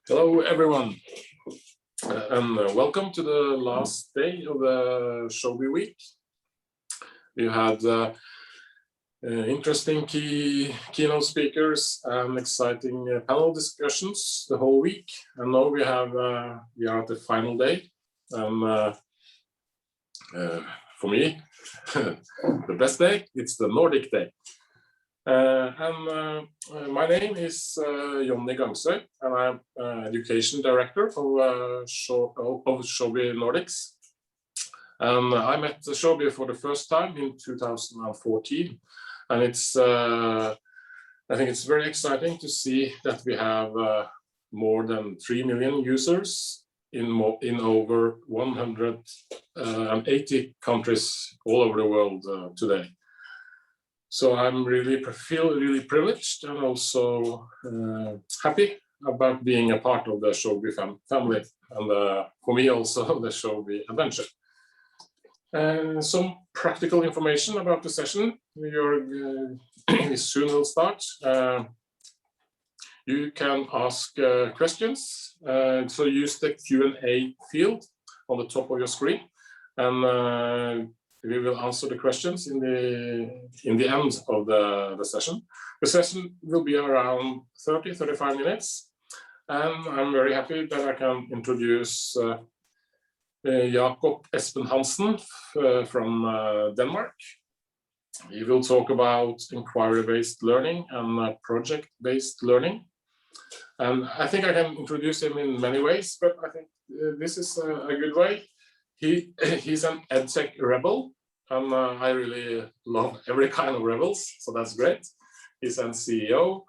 Hello, everyone, and welcome to the last day of the Showbie week. We had interesting keynote speakers and exciting panel discussions the whole week. And now we are at the final day. For me, the best day, it's the Nordic day. My name is Jonny Gangsøy, and I'm Education Director of Showbie Nordics. And I met Showbie for the first time in 2014, and I think it's very exciting to see that we have more than 3 million users in over 180 countries all over the world today. So I'm feel really privileged and also happy about being a part of the Showbie family, and for me also the Showbie adventure. Some practical information about the session. We soon will start. You can ask questions, so use the Q&A field on the top of your screen, and we will answer the questions in the end of the session. The session will be around 30-35 minutes, and I'm very happy that I can introduce Jakob Hansen from Denmark. He will talk about inquiry-based learning and project-based learning. And I think I can introduce him in many ways, but I think this is a good way. He's an EdTech rebel, and I really love every kind of rebels, so that's great. He's an CEO.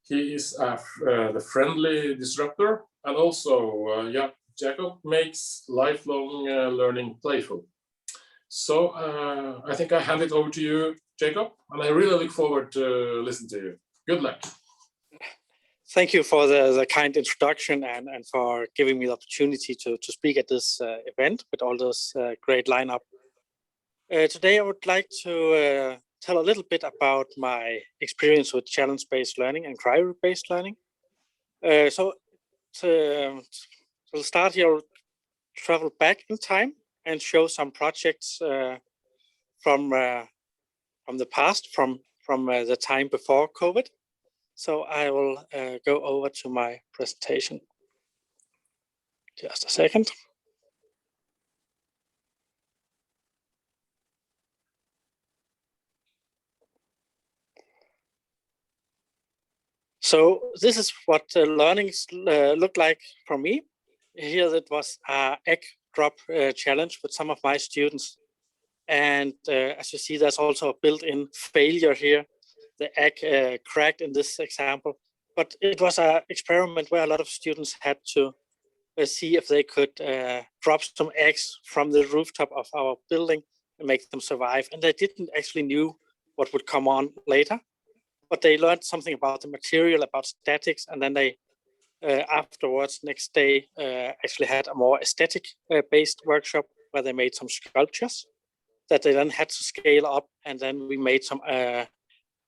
He is the friendly disruptor, and also Jakob makes lifelong learning playful. So I think I hand it over to you, Jakob, and I really look forward to listen to you. Good luck. Thank you for the kind introduction and for giving me the opportunity to speak at this event with all this great lineup. Today I would like to tell a little bit about my experience with challenge-based learning and inquiry-based learning. So we'll start here, travel back in time and show some projects from the past, from the time before COVID. So I will go over to my presentation. Just a second. So this is what learnings look like for me. Here it was an egg drop challenge with some of my students. And as you see, there's also a built-in failure here. The egg cracked in this example, but it was an experiment where a lot of students had to see if they could drop some eggs from the rooftop of our building and make them survive. And they didn't actually knew what would come on later, but they learned something about the material, about statics, and then they afterwards, next day, actually had a more aesthetic-based workshop where they made some sculptures that they then had to scale up, and then we made some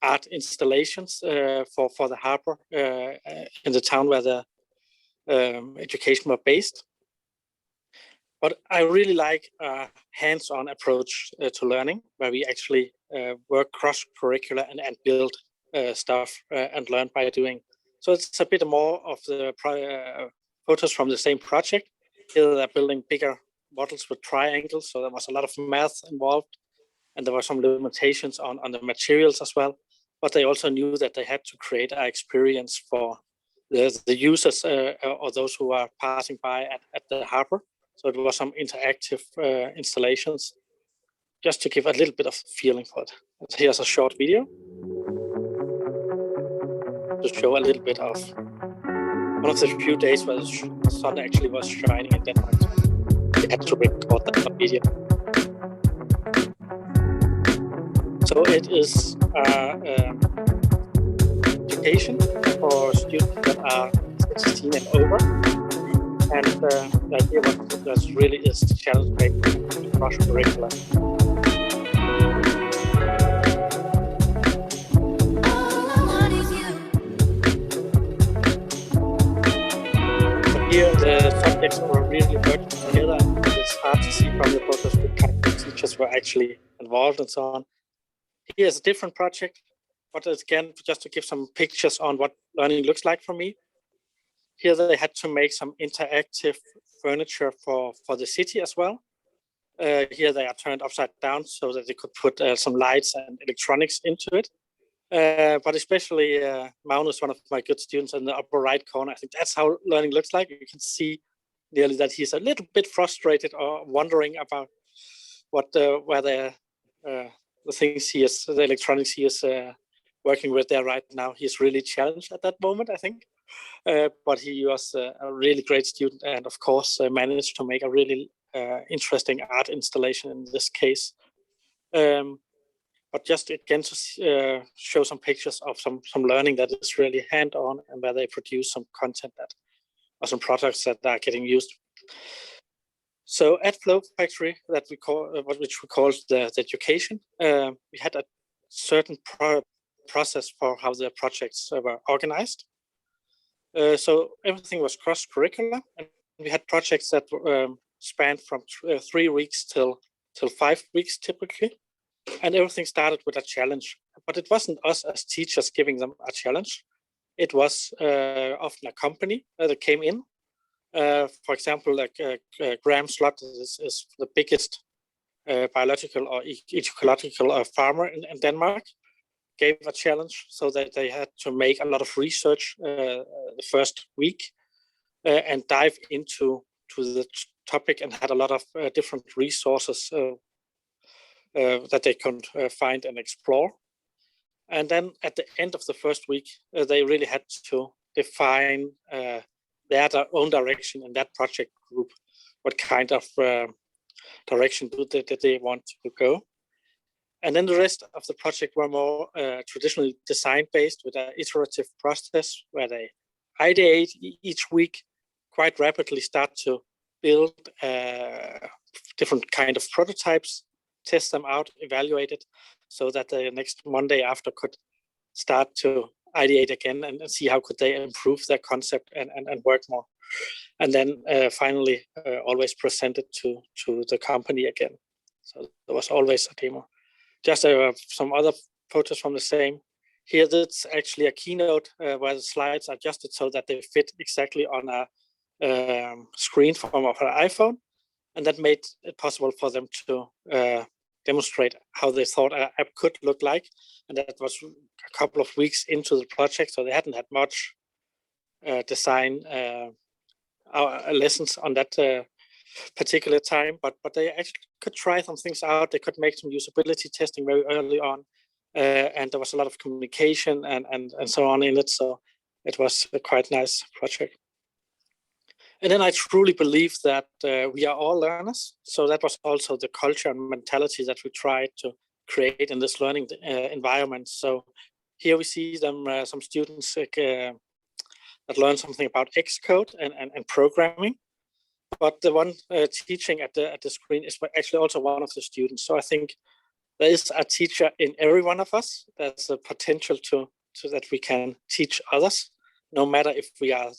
art installations for the harbor in the town where the education were based. But I really like a hands-on approach to learning, where we actually work cross-curricular and build stuff and learn by doing. So it's a bit more of the photos from the same project. Here they're building bigger models with triangles, so there was a lot of math involved, and there were some limitations on the materials as well. But they also knew that they had to create an experience for the users or those who are passing by at the harbor. So it was some interactive installations, just to give a little bit of feeling for it. Here's a short video to show a little bit of one of the few days where the sun actually was shining in Denmark. We had to record that video. So it is education for students that are 16 and over. And the idea was really is challenge-based cross-curricular. here the subjects were really working together, and it's hard to see from the photos what kind of teachers were actually involved and so on. Here's a different project, but again, just to give some pictures on what learning looks like for me. Here they had to make some interactive furniture for the city as well. Here they are turned upside down so that they could put some lights and electronics into it. But especially Magnus, one of my good students in the upper right corner, I think that's how learning looks like. You can see nearly that he's a little bit frustrated or wondering about what where the things he is, the electronics he is working with there right now. He's really challenged at that moment, I think. But he was a really great student, and of course managed to make a really interesting art installation in this case. But just again to show some pictures of some learning that is really hand-on, and where they produce some content that, or some products that are getting used. So at Flow Factory, that we call which we call the education, we had a certain process for how the projects were organized. So everything was cross-curricular, and we had projects that spanned from 3 weeks till 5 weeks typically. And everything started with a challenge, but it wasn't us as teachers giving them a challenge. It was often a company that came in. For example, like Graham Slot is the biggest biological or ecological farmer in Denmark, gave a challenge so that they had to make a lot of research the first week and dive into the topic, and had a lot of different resources that they could find and explore. And then at the end of the first week, they really had to define their own direction in that project group. What kind of direction did they want to go? And then the rest of the project were more traditionally design-based, with an iterative process where they ideate each week, quite rapidly start to build different kind of prototypes, test them out, evaluate it, so that the next Monday after could start to ideate again and see how could they improve their concept and work more. And then finally always present it to the company again. So there was always a demo. Just some other photos from the same. Here, that's actually a keynote where the slides are adjusted so that they fit exactly on a screen from an iPhone. And that made it possible for them to demonstrate how they thought an app could look like. And that was a couple of weeks into the project, so they hadn't had much design lessons on that particular time, but they actually could try some things out. They could make some usability testing very early on, and there was a lot of communication and so on in it. So it was a quite nice project. And then I truly believe that we are all learners. So that was also the culture and mentality that we tried to create in this learning environment. So here we see them, some students that learn something about Xcode and programming. But the one teaching at the screen is actually also one of the students. So I think there is a teacher in every one of us. There's a potential so that we can teach others, no matter if we are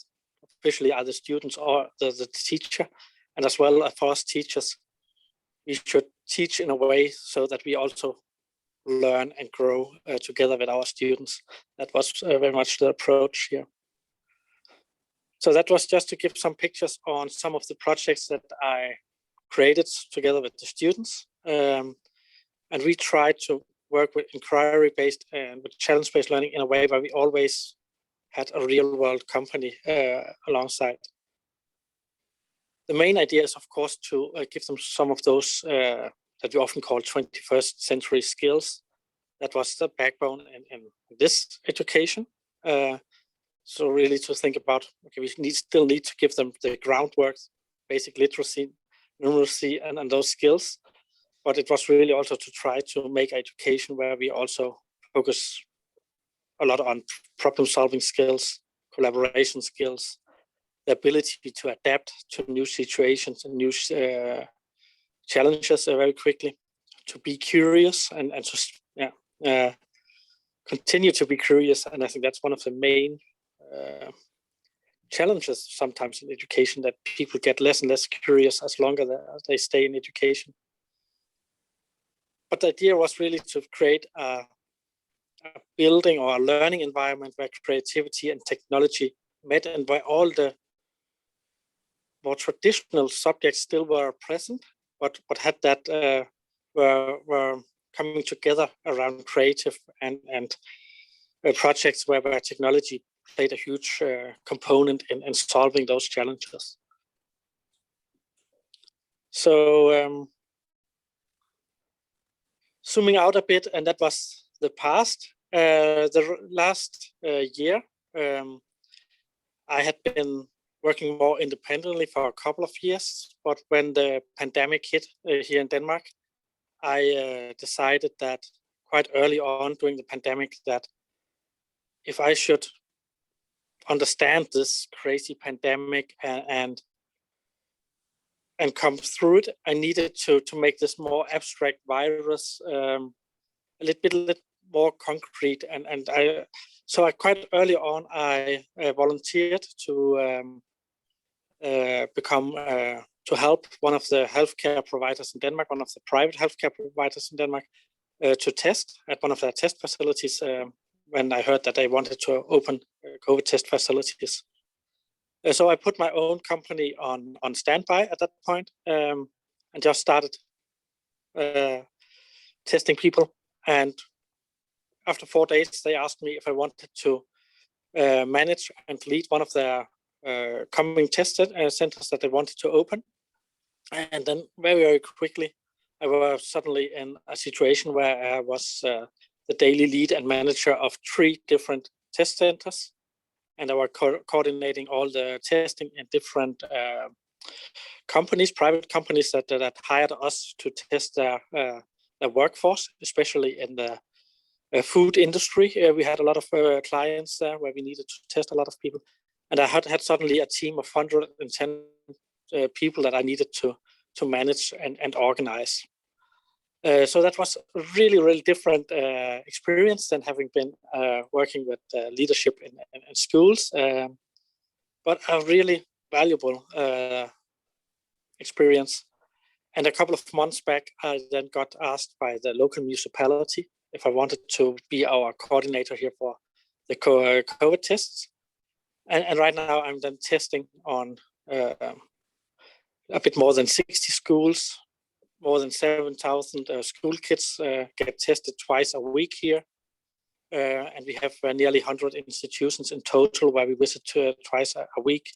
officially are the students or the teacher. And as well for us teachers, we should teach in a way so that we also learn and grow together with our students. That was very much the approach here. So that was just to give some pictures on some of the projects that I created together with the students. And we tried to work with inquiry-based and with challenge-based learning in a way where we always had a real-world company alongside. The main idea is, of course, to give them some of those that we often call 21st century skills. That was the backbone in this education. So really to think about, okay, we still need to give them the groundwork, basic literacy, numeracy, and those skills. But it was really also to try to make education where we also focus a lot on problem-solving skills, collaboration skills, the ability to adapt to new situations and new challenges very quickly, to be curious and to continue to be curious. And I think that's one of the main challenges sometimes in education, that people get less and less curious as longer they stay in education. But the idea was really to create a building or a learning environment where creativity and technology met, and where all the more traditional subjects still were present, but had that were coming together around creative and projects where technology played a huge component in solving those challenges. So zooming out a bit, and that was the past. The last year, I had been working more independently for a couple of years, but when the pandemic hit here in Denmark, I decided that quite early on during the pandemic that if I should understand this crazy pandemic and come through it, I needed to make this more abstract virus a little bit more concrete. And I quite early on I volunteered to become to help one of the healthcare providers in Denmark, one of the private healthcare providers in Denmark, to test at one of their test facilities when I heard that they wanted to open COVID test facilities. So I put my own company on standby at that point and just started testing people. And after 4 days, they asked me if I wanted to manage and lead one of their coming test centers that they wanted to open. And then very, very quickly, I was suddenly in a situation where I was the daily lead and manager of 3 different test centers. And I was coordinating all the testing in different companies, private companies that hired us to test their workforce, especially in the food industry. We had a lot of clients there where we needed to test a lot of people. And I had suddenly a team of 110 people that I needed to manage and organize. So that was a really, really different experience than having been working with leadership in schools, but a really valuable experience. And a couple of months back, I then got asked by the local municipality if I wanted to be our coordinator here for the COVID tests. And right now I'm then testing on a bit more than 60 schools. More than 7,000 school kids get tested twice a week here. And we have nearly 100 institutions in total where we visit twice a week,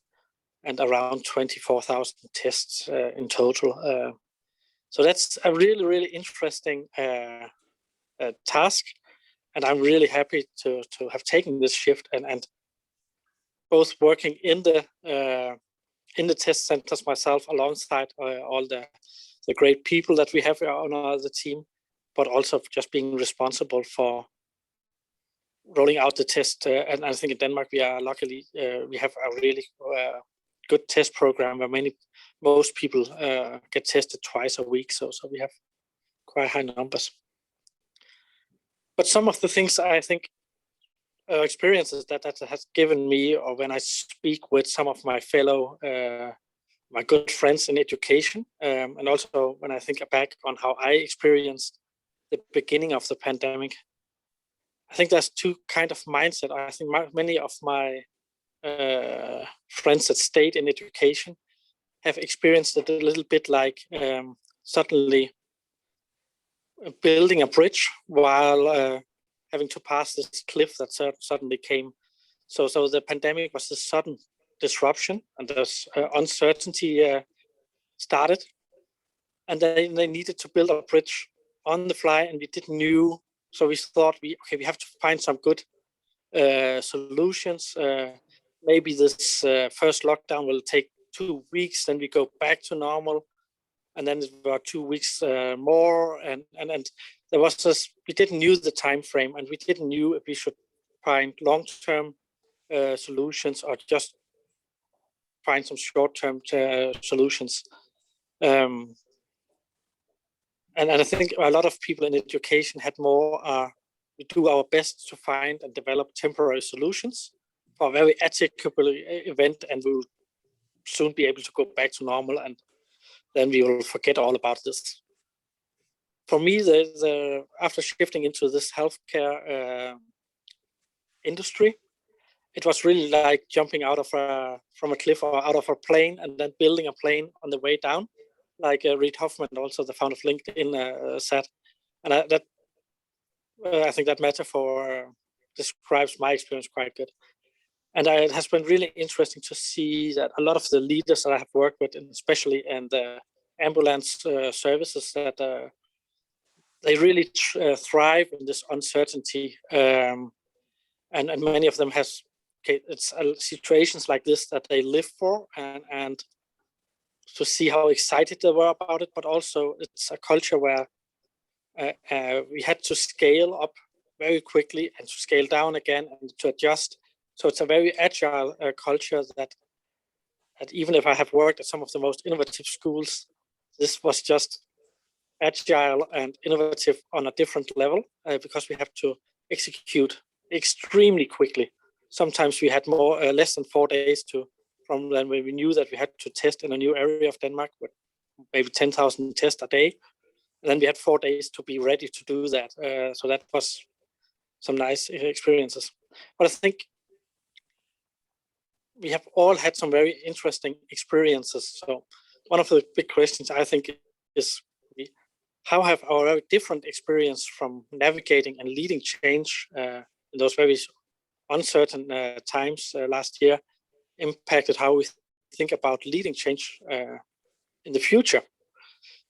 and around 24,000 tests in total. So that's a really, really interesting task. And I'm really happy to have taken this shift and both working in the test centers myself alongside all the great people that we have on the team, but also just being responsible for rolling out the test. And I think in Denmark, we are luckily, we have a really good test program where most people get tested twice a week. So we have quite high numbers. But some of the things I think experiences that has given me, or when I speak with some of my fellow my good friends in education, and also when I think back on how I experienced the beginning of the pandemic, I think there's 2 kind of mindset. I think many of my friends that stayed in education have experienced it a little bit like suddenly building a bridge while having to pass this cliff that suddenly came. So the pandemic was a sudden disruption, and this uncertainty started, and then they needed to build a bridge on the fly, and we didn't know. So we thought we have to find some good solutions. Maybe this first lockdown will take 2 weeks, then we go back to normal, and then about 2 weeks more, and there was this. We didn't know the time frame, and we didn't know if we should find long-term solutions or just find some short-term solutions. And I think a lot of people in education had more, we do our best to find and develop temporary solutions for a very atypical event, and we will soon be able to go back to normal, and then we will forget all about this. For me, after shifting into this healthcare industry, it was really like jumping out of from a cliff or out of a plane and then building a plane on the way down, like Reid Hoffman, also the founder of LinkedIn, said. And I think that metaphor describes my experience quite good. And it has been really interesting to see that a lot of the leaders that I have worked with, and especially in the ambulance services, that they really thrive in this uncertainty. And many of them has, it's situations like this that they live for, and to see how excited they were about it. But also it's a culture where we had to scale up very quickly and to scale down again and to adjust. So it's a very agile culture that even if I have worked at some of the most innovative schools, this was just agile and innovative on a different level because we have to execute extremely quickly. Sometimes we had less than 4 days from when we knew that we had to test in a new area of Denmark with maybe 10,000 tests a day. And then we had 4 days to be ready to do that. So that was some nice experiences. But I think we have all had some very interesting experiences. So one of the big questions, I think, is how have our very different experience from navigating and leading change in those very uncertain times last year impacted how we think about leading change in the future.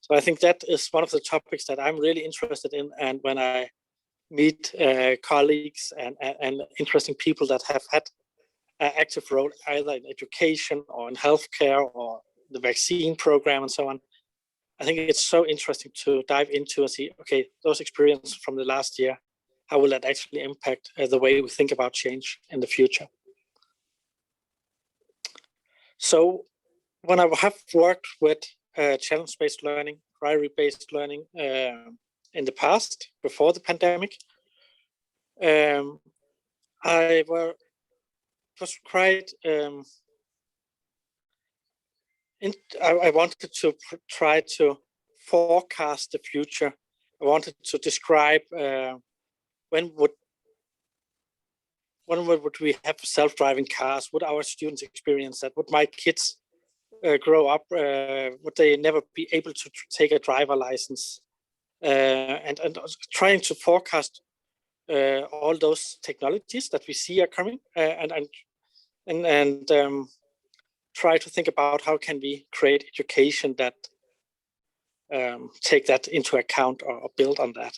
So I think that is one of the topics that I'm really interested in. And when I meet colleagues and interesting people that have had an active role either in education or in healthcare or the vaccine program and so on, I think it's so interesting to dive into and see, okay, those experiences from the last year, how will that actually impact the way we think about change in the future? So when I have worked with challenge-based learning, inquiry-based learning in the past, before the pandemic, I was quite I wanted to try to forecast the future. I wanted to describe when would we have self-driving cars? Would our students experience that? Would my kids grow up? Would they never be able to take a driver license? And trying to forecast all those technologies that we see are coming, and try to think about how can we create education that take that into account or build on that.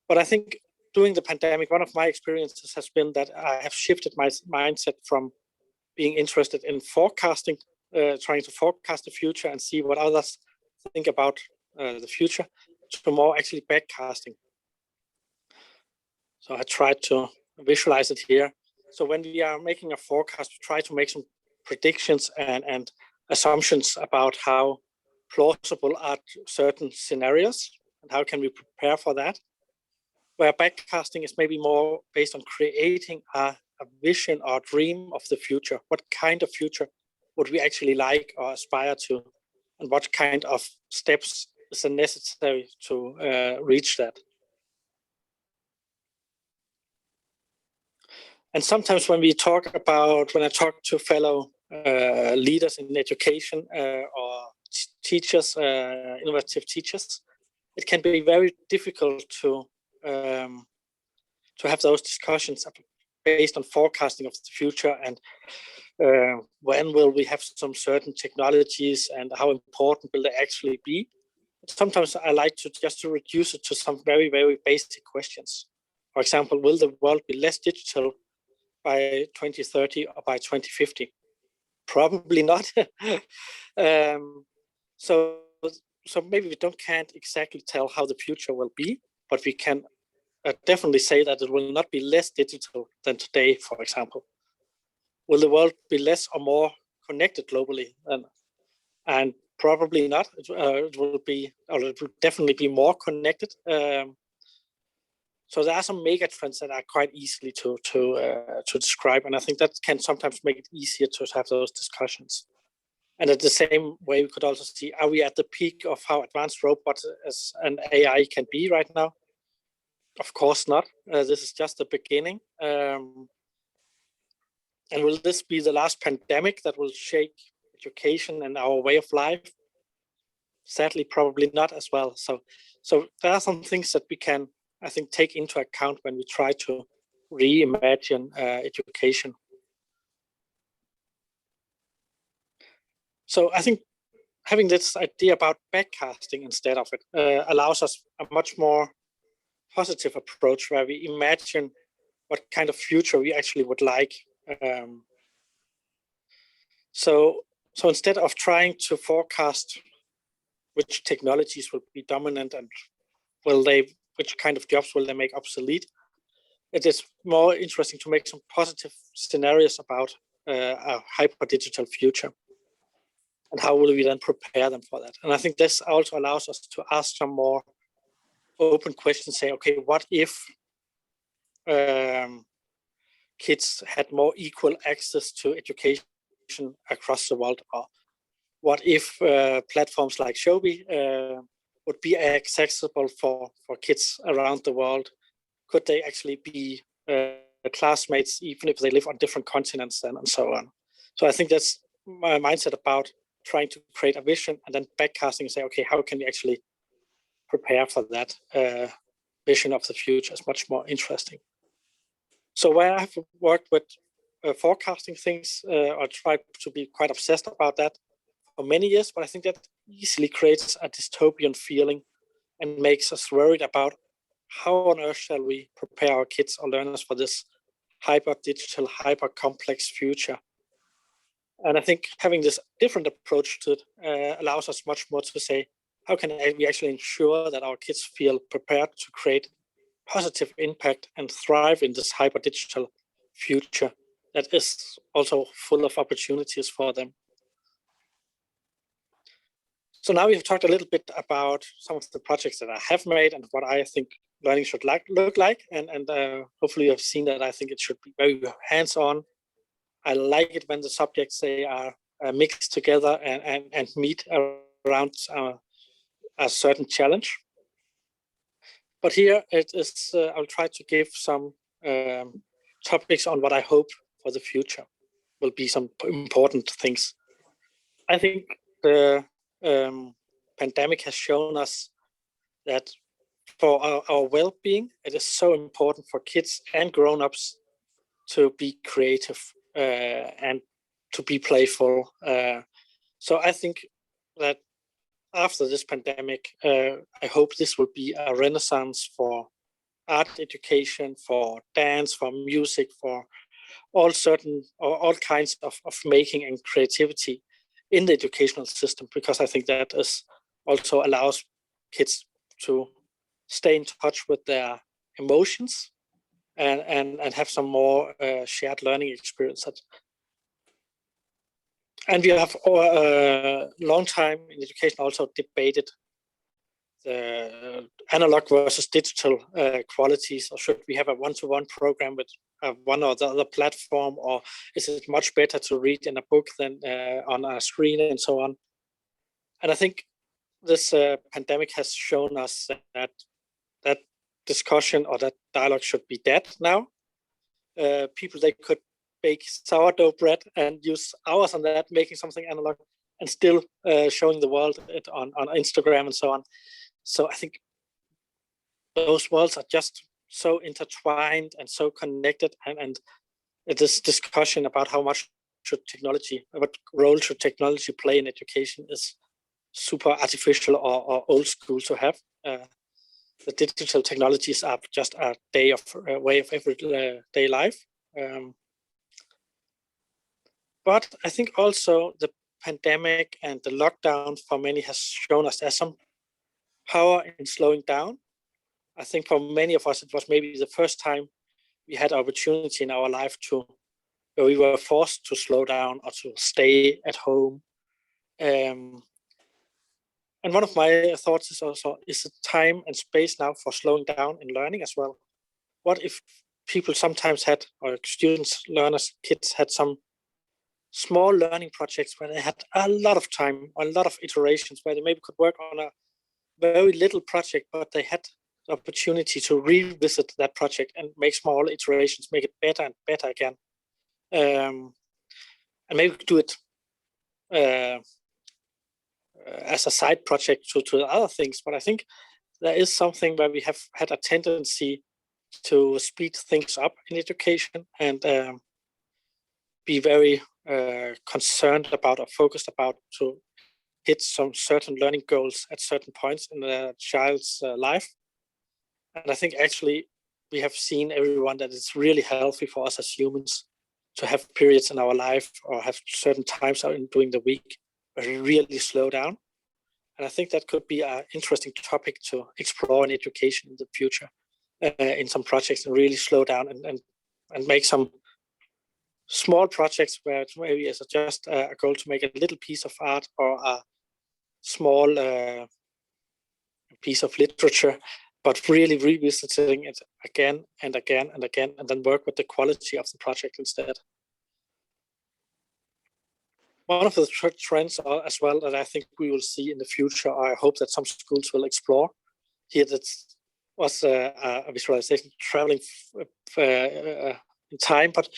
But I think during the pandemic, one of my experiences has been that I have shifted my mindset from being interested in forecasting, trying to forecast the future and see what others think about the future, to more actually backcasting. So I tried to visualize it here. So when we are making a forecast, we try to make some predictions and assumptions about how plausible are certain scenarios and how can we prepare for that. Where backcasting is maybe more based on creating a vision or dream of the future. What kind of future would we actually like or aspire to? And what kind of steps is necessary to reach that? And sometimes when I talk to fellow leaders in education or teachers, innovative teachers, it can be very difficult to have those discussions based on forecasting of the future and when will we have some certain technologies and how important will they actually be. Sometimes I like to just to reduce it to some very, very basic questions. For example, will the world be less digital by 2030 or by 2050? Probably not. So maybe we can't exactly tell how the future will be, but we can definitely say that it will not be less digital than today, for example. Will the world be less or more connected globally? And probably not. It will definitely be more connected. So there are some mega trends that are quite easily to describe, and I think that can sometimes make it easier to have those discussions. And at the same way, we could also see, are we at the peak of how advanced robots as an AI can be right now? Of course not. This is just the beginning. And will this be the last pandemic that will shake education and our way of life? Sadly, probably not as well. So there are some things that we can, I think, take into account when we try to reimagine education. So I think having this idea about backcasting instead of it allows us a much more positive approach where we imagine what kind of future we actually would like. So instead of trying to forecast which technologies will be dominant and which kind of jobs will they make obsolete, it is more interesting to make some positive scenarios about a hyper-digital future. And how will we then prepare them for that? And I think this also allows us to ask some more open questions, say, okay, what if kids had more equal access to education across the world? Or what if platforms like Showbie would be accessible for kids around the world? Could they actually be classmates even if they live on different continents then, and so on? So I think that's my mindset about trying to create a vision and then backcasting and say, okay, how can we actually prepare for that vision of the future is much more interesting. So where I've worked with forecasting things or tried to be quite obsessed about that for many years, but I think that easily creates a dystopian feeling and makes us worried about how on earth shall we prepare our kids or learners for this hyper-digital, hyper-complex future. And I think having this different approach to it allows us much more to say, how can we actually ensure that our kids feel prepared to create positive impact and thrive in this hyper-digital future that is also full of opportunities for them. So now we've talked a little bit about some of the projects that I have made and what I think learning should look like. And hopefully you've seen that I think it should be very hands-on. I like it when the subjects, they are mixed together and meet around a certain challenge. But here it is, I'll try to give some topics on what I hope for the future will be some important things. I think the pandemic has shown us that for our well-being, it is so important for kids and grown-ups to be creative and to be playful. So I think that after this pandemic, I hope this will be a renaissance for art education, for dance, for music, for all kinds of making and creativity in the educational system, because I think that also allows kids to stay in touch with their emotions and have some more shared learning experiences. And we have a long time in education also debated the analog versus digital qualities, or should we have a one-to-one program with one or the other platform, or is it much better to read in a book than on a screen, and so on. And I think this pandemic has shown us that discussion or that dialogue should be dead now. People, they could bake sourdough bread and use hours on that, making something analog, and still showing the world it on Instagram and so on. So I think those worlds are just so intertwined and so connected, and this discussion about what role should technology play in education is super artificial or old school to have. The digital technologies are just a way of everyday life. But I think also the pandemic and the lockdown for many has shown us there's some power in slowing down. I think for many of us, it was maybe the first time we had opportunity in our life where we were forced to slow down or to stay at home. And one of my thoughts is also, is the time and space now for slowing down in learning as well? what if people sometimes had, or students, learners, kids had some small learning projects where they had a lot of time, a lot of iterations, where they maybe could work on a very little project, but they had the opportunity to revisit that project and make small iterations, make it better and better again. And maybe do it as a side project to other things. But I think there is something where we have had a tendency to speed things up in education and be very concerned about or focused about to hit some certain learning goals at certain points in the child's life. And I think actually we have seen everyone that it's really healthy for us as humans to have periods in our life or have certain times out during the week where we really slow down. And I think that could be an interesting topic to explore in education in the future, in some projects, and really slow down and make some small projects where it maybe is just a goal to make a little piece of art or a small piece of literature, but really revisiting it again and again and again, and then work with the quality of the project instead. One of the trends as well that I think we will see in the future, or I hope that some schools will explore, here that was a visualization traveling in time, but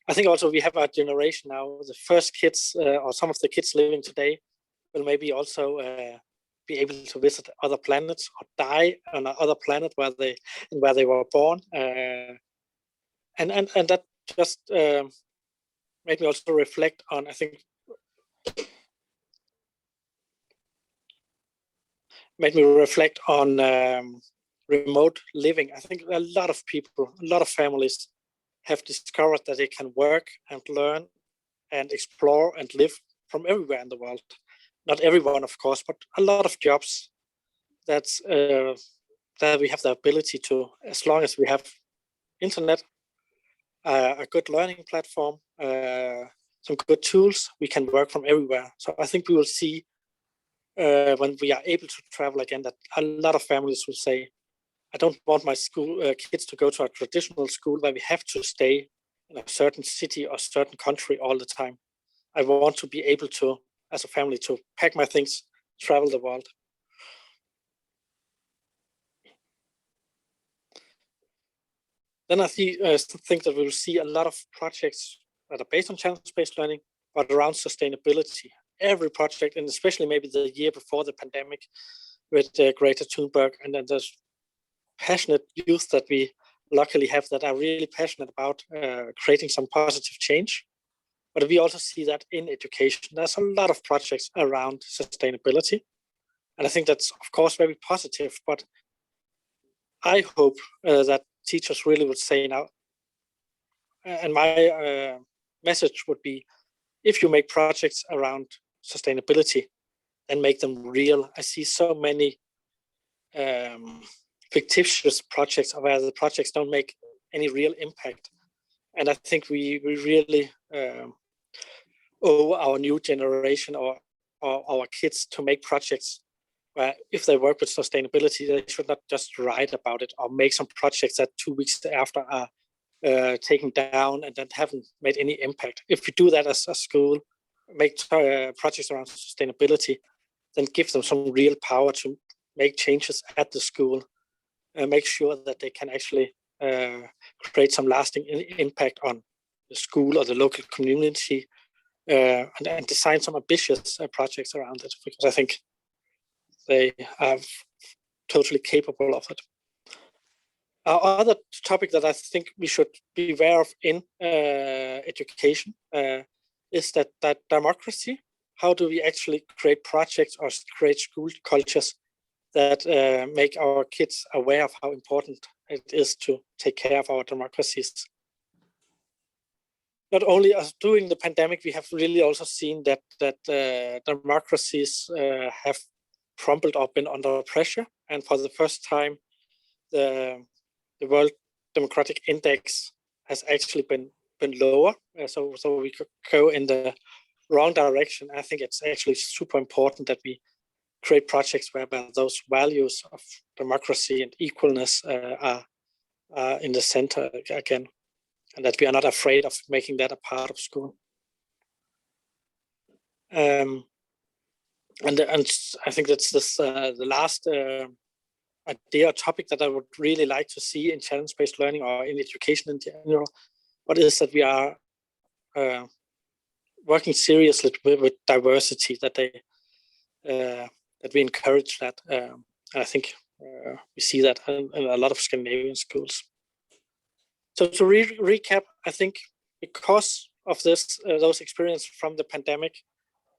I think also we have a generation now, the first kids or some of the kids living today will maybe also be able to visit other planets or die on another planet where they were born, and that just made me also reflect on, I think, remote living. I think a lot of people, a lot of families have discovered that they can work and learn and explore and live from everywhere in the world. Not everyone, of course, but a lot of jobs that we have the ability to, as long as we have internet, a good learning platform, some good tools, we can work from everywhere. So I think we will see when we are able to travel again, that a lot of families will say, I don't want my school kids to go to a traditional school where we have to stay in a certain city or certain country all the time. I want to be able to, as a family, to pack my things, travel the world. Then I think that we will see a lot of projects that are based on challenge-based learning, but around sustainability. Every project, and especially maybe the year before the pandemic with Greta Thunberg, and then there's passionate youth that we luckily have that are really passionate about creating some positive change. But we also see that in education, there's a lot of projects around sustainability. And I think that's, of course, very positive. But I hope that teachers really would say now, and my message would be, if you make projects around sustainability, then make them real. I see so many fictitious projects where the projects don't make any real impact. And I think we really owe our new generation or our kids to make projects where, if they work with sustainability, they should not just write about it or make some projects that 2 weeks after are taken down and that haven't made any impact. If we do that as a school, make projects around sustainability, then give them some real power to make changes at the school, make sure that they can actually create some lasting impact on the school or the local community, and design some ambitious projects around it, because I think they are totally capable of it. Other topic that I think we should be aware of in education is that democracy. How do we actually create projects or create school cultures that make our kids aware of how important it is to take care of our democracies? Not only during the pandemic, we have really also seen that democracies have crumbled or been under pressure, and for the first time, the World Democratic Index has actually been lower. So we could go in the wrong direction. I think it's actually super important that we create projects where those values of democracy and equalness are in the center again, and that we are not afraid of making that a part of school. And I think that's the last idea or topic that I would really like to see in challenge-based learning or in education in general. What is that we are working seriously with diversity, that we encourage that. And I think we see that in a lot of Scandinavian schools. So to recap, I think because of this, those experiences from the pandemic,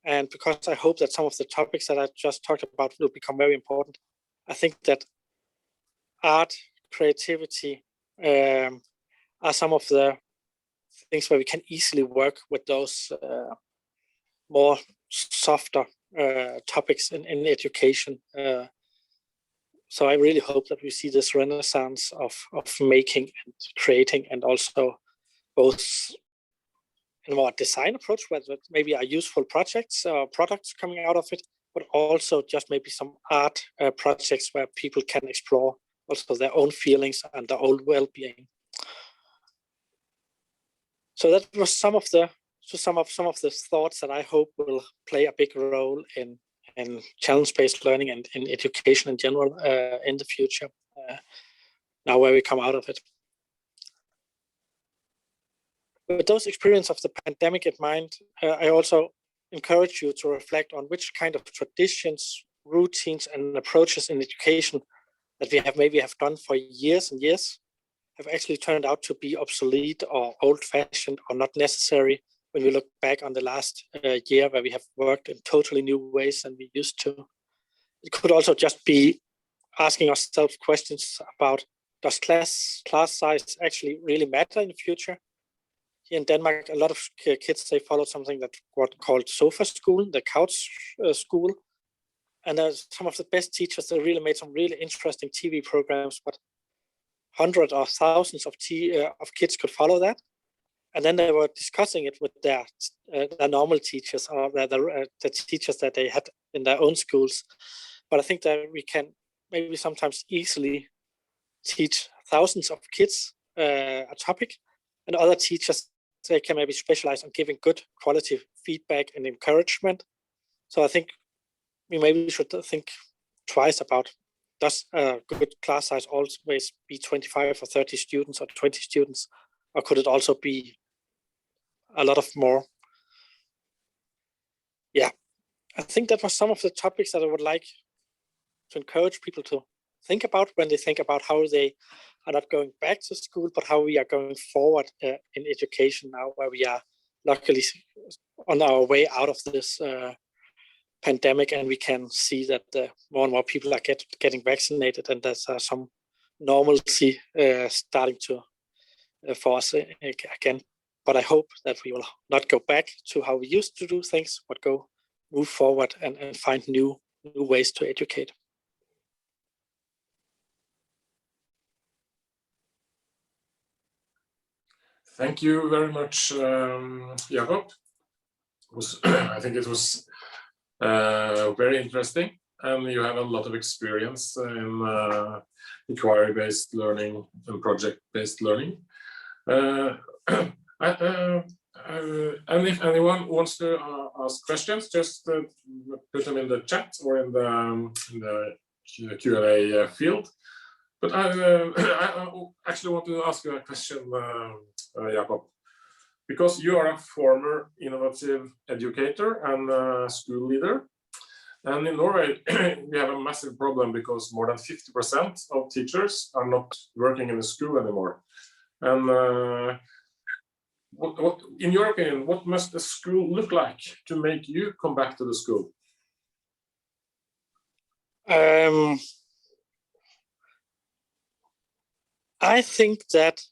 and because I hope that some of the topics that I just talked about will become very important, I think that art, creativity are some of the things where we can easily work with those more softer topics in education. So I really hope that we see this renaissance of making and creating, and also both in a more design approach, where maybe are useful projects or products coming out of it, but also just maybe some art projects where people can explore also their own feelings and their own well-being. So that was some of the thoughts that I hope will play a big role in challenge-based learning and in education in general in the future, now where we come out of it. With those experiences of the pandemic in mind, I also encourage you to reflect on which kind of traditions, routines, and approaches in education that we have done for years and years have actually turned out to be obsolete or old-fashioned or not necessary when we look back on the last year, where we have worked in totally new ways than we used to. It could also just be asking ourselves questions about, does class size actually really matter in the future? Here in Denmark, a lot of kids, they follow something that's called sofa school, the couch school. And some of the best teachers, they really made some really interesting TV programs, but hundreds or thousands of kids could follow that. And then they were discussing it with their normal teachers, or the teachers that they had in their own schools. But I think that we can maybe sometimes easily teach thousands of kids a topic, and other teachers, they can maybe specialize on giving good quality feedback and encouragement. So I think we maybe should think twice about, does a good class size always be 25 or 30 students or 20 students, or could it also be a lot of more? Yeah, I think that was some of the topics that I would like to encourage people to think about when they think about how they are not going back to school, but how we are going forward in education now, where we are luckily on our way out of this pandemic, and we can see that more and more people are getting vaccinated, and there's some normalcy starting to for us again. But I hope that we will not go back to how we used to do things, but move forward and find new ways to educate. Thank you very much, Jakob. I think it was very interesting, and you have a lot of experience in inquiry-based learning and project-based learning. And if anyone wants to ask questions, just put them in the chat or in the Q&A field. But I actually want to ask you a question, Jakob, because you are a former innovative educator and school leader. And in Norway, we have a massive problem because more than 50% of teachers are not working in the school anymore. And what, in your opinion, what must a school look like to make you come back to the school? I think that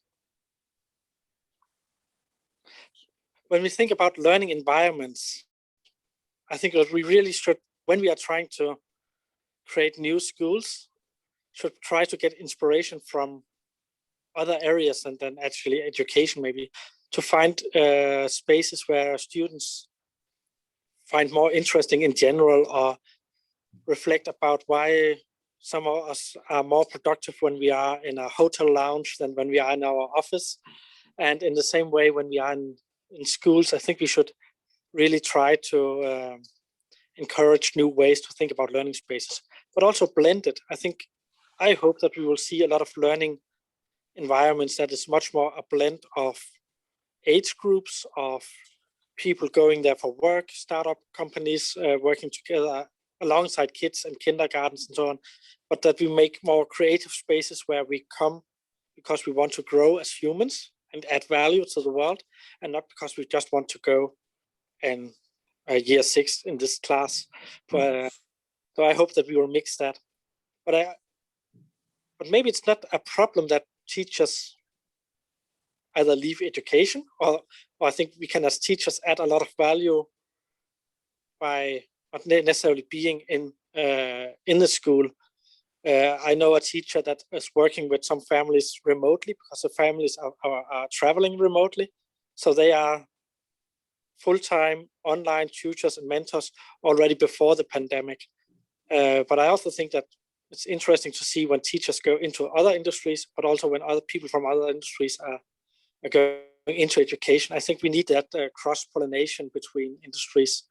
when we think about learning environments, I think that we really should, when we are trying to create new schools, should try to get inspiration from other areas and then actually education, maybe to find spaces where students find more interesting in general, or reflect about why some of us are more productive when we are in a hotel lounge than when we are in our office. And in the same way, when we are in schools, I think we should really try to encourage new ways to think about learning spaces, but also blend it. I hope that we will see a lot of learning environments that is much more a blend of age groups, of people going there for work, startup companies working together alongside kids and kindergartens and so on, but that we make more creative spaces where we come because we want to grow as humans and add value to the world, and not because we just want to go in year 6 in this class. So I hope that we will mix that. But maybe it's not a problem that teachers either leave education, or I think we can as teachers add a lot of value by not necessarily being in the school. I know a teacher that is working with some families remotely because the families are traveling remotely. So they are full-time online tutors and mentors already before the pandemic. But I also think that it's interesting to see when teachers go into other industries, but also when other people from other industries are going into education. I think we need that cross-pollination between industries.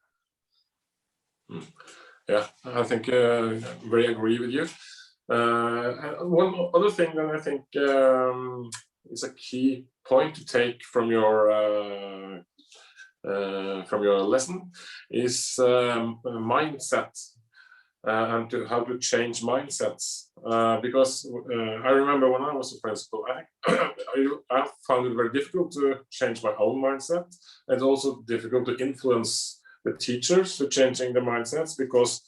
Yeah, I think I very agree with you. And one other thing that I think is a key point to take from your lesson is mindset and how to change mindsets. Because I remember when I was a principal, I found it very difficult to change my own mindset, and also difficult to influence the teachers to changing the mindsets because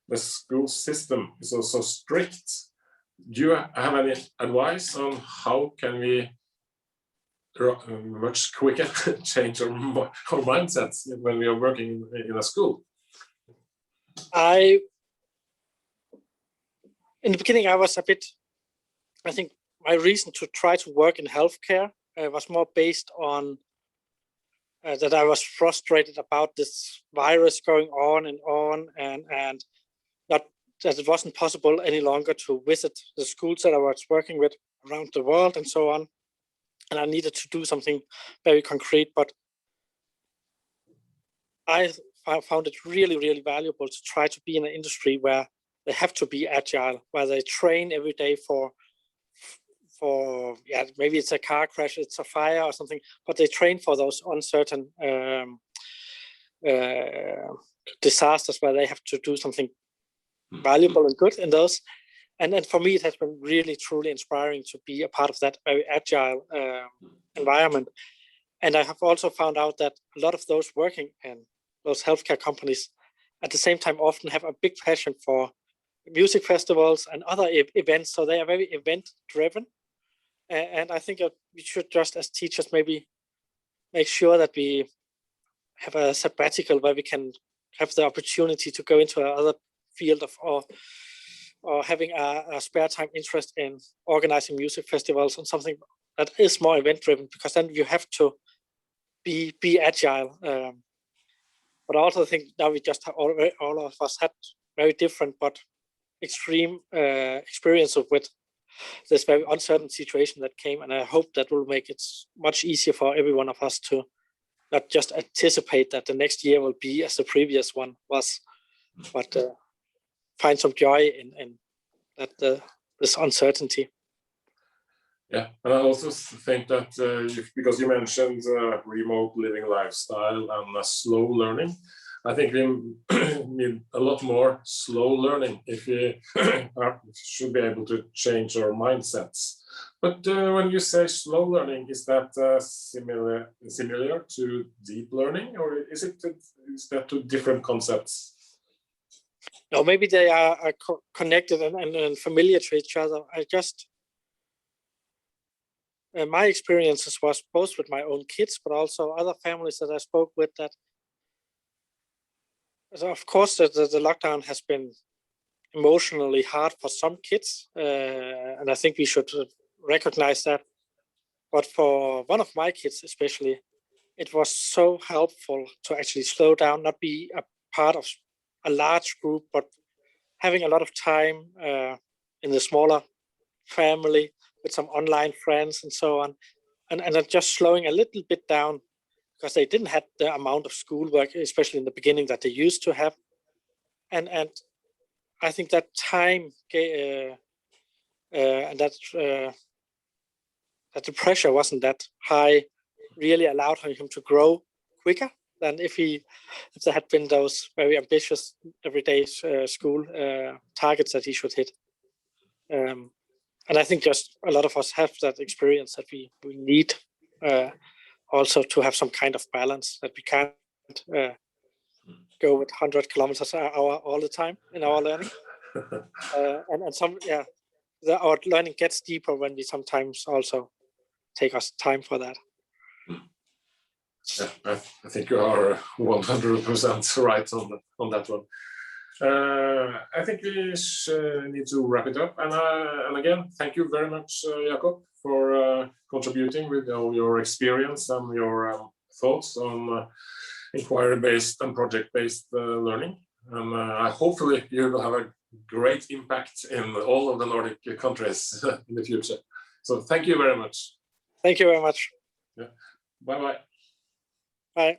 the school system is also strict. Do you have any advice on how can we much quicker change our mindsets when we are working in a school? In the beginning, I think my reason to try to work in healthcare was more based on that I was frustrated about this virus going on, and not that it wasn't possible any longer to visit the schools that I was working with around the world and so on. And I needed to do something very concrete, but I found it really, really valuable to try to be in an industry where they have to be agile, where they train every day for maybe it's a car crash, it's a fire or something, but they train for those uncertain disasters where they have to do something valuable and good in those. And then for me, it has been really, truly inspiring to be a part of that very agile environment. And I have also found out that a lot of those working in those healthcare companies at the same time often have a big passion for music festivals and other events. So they are very event driven. And I think we should just, as teachers, maybe make sure that we have a sabbatical where we can have the opportunity to go into another field of or having a spare time interest in organizing music festivals and something that is more event driven, because then you have to be agile. But I also think now we just have all of us had very different but extreme experiences with this very uncertain situation that came, and I hope that will make it much easier for every one of us to not just anticipate that the next year will be as the previous one was, but find some joy in that this uncertainty. Yeah, and I also think that because you mentioned remote living lifestyle and slow learning, I think we need a lot more slow learning if we should be able to change our mindsets. But when you say slow learning, is that similar to deep learning, or is that two different concepts? No, maybe they are connected and familiar to each other. My experiences was both with my own kids, but also other families that I spoke with. That, of course, the lockdown has been emotionally hard for some kids, and I think we should recognize that. But for one of my kids especially, it was so helpful to actually slow down, not be a part of a large group, but having a lot of time in the smaller family with some online friends and so on, and just slowing a little bit down because they didn't have the amount of schoolwork, especially in the beginning, that they used to have, and I think that time and that the pressure wasn't that high really allowed him to grow quicker than if there had been those very ambitious everyday school targets that he should hit. And I think just a lot of us have that experience that we need also to have some kind of balance, that we can't go with 100 kilometers an hour all the time in our learning. And some, our learning gets deeper when we sometimes also take us time for that. Yeah, I think you are 100% right on that one. I think we need to wrap it up. And again, thank you very much, Jakob, for contributing with all your experience and your thoughts on inquiry-based and project-based learning. And hopefully you will have a great impact in all of the Nordic countries in the future. So thank you very much. Thank you very much. Yeah. Bye-bye. Bye.